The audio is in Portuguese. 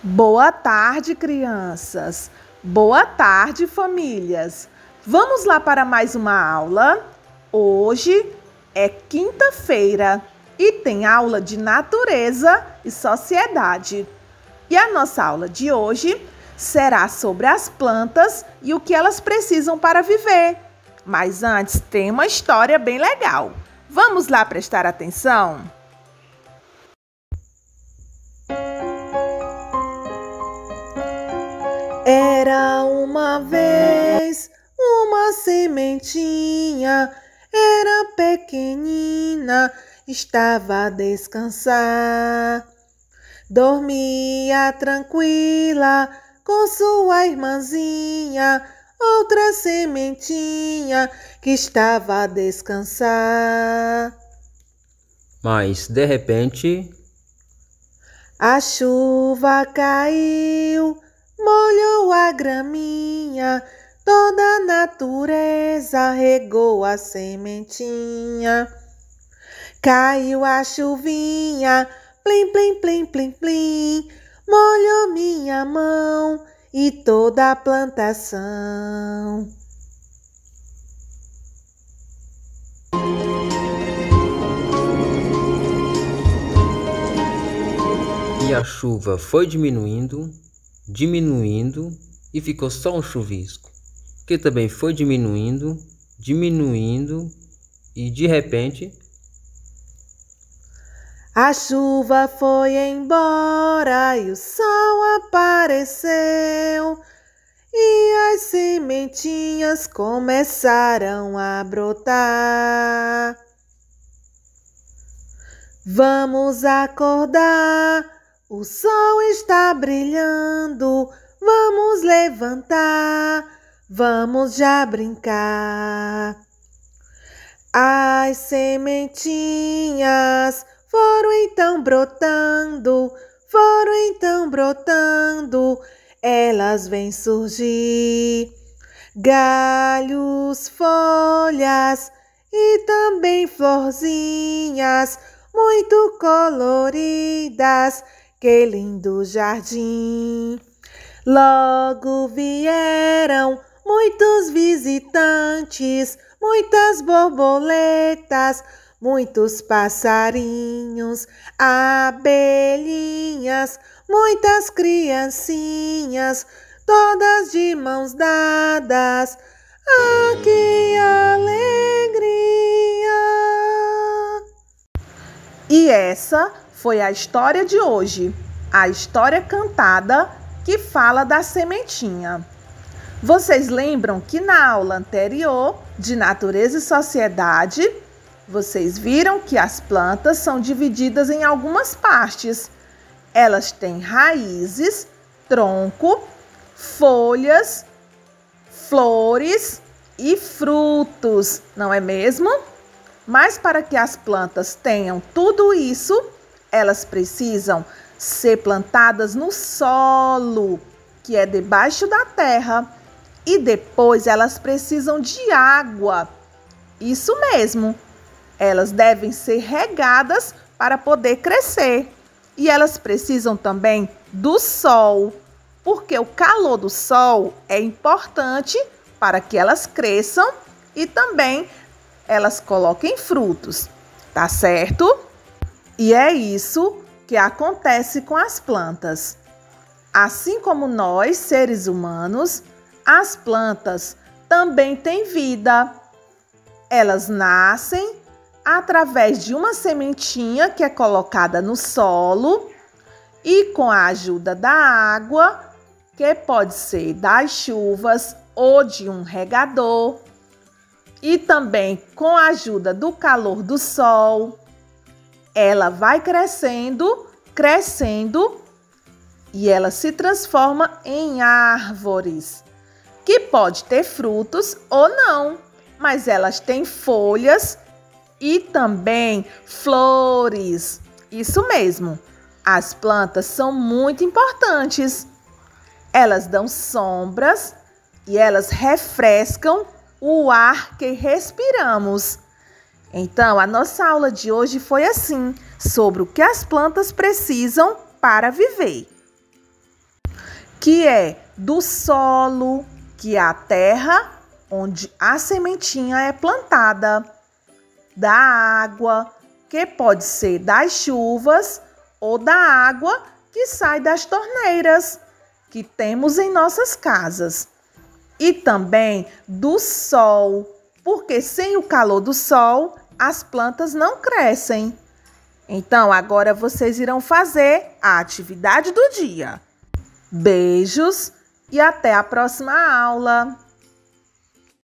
Boa tarde, crianças. Boa tarde, famílias. Vamos lá para mais uma aula? Hoje é quinta-feira e tem aula de natureza e sociedade. E a nossa aula de hoje será sobre as plantas e o que elas precisam para viver. Mas antes tem uma história bem legal. Vamos lá prestar atenção? Era uma vez uma sementinha, era pequenina, estava a descansar. Dormia tranquila com sua irmãzinha, outra sementinha que estava a descansar. Mas, de repente, a chuva caiu, molhou a graminha, toda a natureza regou a sementinha. Caiu a chuvinha, plim, plim, plim, plim, plim, molhou minha mão e toda a plantação. E a chuva foi diminuindo e ficou só um chuvisco, que também foi diminuindo e de repente a chuva foi embora e o sol apareceu e as sementinhas começaram a brotar. Vamos acordar, o sol está brilhando, vamos levantar, vamos já brincar. As sementinhas foram então brotando, elas vêm surgir. Galhos, folhas e também florzinhas, muito coloridas, que lindo jardim. Logo vieram muitos visitantes, muitas borboletas, muitos passarinhos, abelhinhas, muitas criancinhas, todas de mãos dadas. Ah, que alegria! E essa foi a história de hoje, a história cantada que fala da sementinha. Vocês lembram que na aula anterior de Natureza e Sociedade, vocês viram que as plantas são divididas em algumas partes. Elas têm raízes, tronco, folhas, flores e frutos, não é mesmo? Mas para que as plantas tenham tudo isso, elas precisam ser plantadas no solo, que é debaixo da terra. E depois elas precisam de água. Isso mesmo. Elas devem ser regadas para poder crescer. E elas precisam também do sol, porque o calor do sol é importante para que elas cresçam e também elas coloquem frutos, tá certo? E é isso que acontece com as plantas. Assim como nós, seres humanos, as plantas também têm vida. Elas nascem através de uma sementinha que é colocada no solo e com a ajuda da água, que pode ser das chuvas ou de um regador, e também com a ajuda do calor do sol, ela vai crescendo e ela se transforma em árvores, que pode ter frutos ou não, mas elas têm folhas e também flores. Isso mesmo, as plantas são muito importantes. Elas dão sombras e elas refrescam o ar que respiramos. Então, a nossa aula de hoje foi assim, sobre o que as plantas precisam para viver. que é do solo, que é a terra onde a sementinha é plantada, da água, que pode ser das chuvas ou da água que sai das torneiras que temos em nossas casas. E também do sol, porque sem o calor do sol, as plantas não crescem. Então, agora vocês irão fazer a atividade do dia. Beijos e até a próxima aula!